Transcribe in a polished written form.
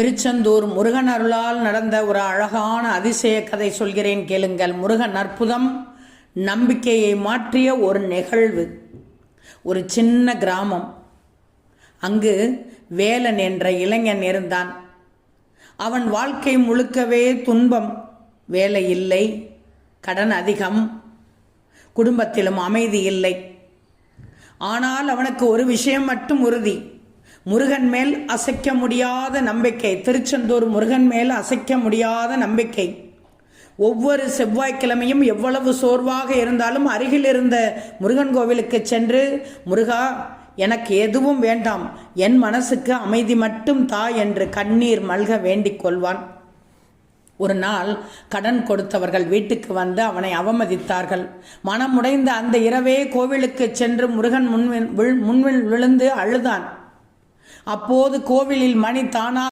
திருச்செந்தூர் முருகன் அருளால் நடந்த ஒரு அழகான அதிசய கதை சொல்கிறேன் கேளுங்கள். முருகன் அற்புதம் நம்பிக்கையை மாற்றிய ஒரு நிகழ்வு. ஒரு சின்ன கிராமம். அங்கு வேலன் என்ற இளைஞன் இருந்தான். அவன் வாழ்க்கை முழுக்கவே துன்பம். வேலை இல்லை, கடன் அதிகம், குடும்பத்திலும் அமைதி இல்லை. ஆனால் அவனுக்கு ஒரு விஷயம் மட்டும் உறுதி. முருகன் மேல் அசைக்க முடியாத நம்பிக்கை. திருச்செந்தூர் முருகன் மேல் அசைக்க முடியாத நம்பிக்கை. ஒவ்வொரு செவ்வாய்க்கிழமையும் எவ்வளவு சோர்வாக இருந்தாலும் அருகில் இருந்த முருகன் கோவிலுக்கு சென்று, முருகா, எனக்கு எதுவும் வேண்டாம், என் மனசுக்கு அமைதி மட்டும் தா என்று கண்ணீர் மல்க வேண்டிக் கொள்வான். ஒரு நாள் கடன் கொடுத்தவர்கள் வீட்டுக்கு வந்து அவனை அவமதித்தார்கள். மனமுடைந்த அந்த இரவே கோவிலுக்கு சென்று முருகன் முன்வில் விழுந்து அழுதான். அப்போது கோவிலில் மணி தானா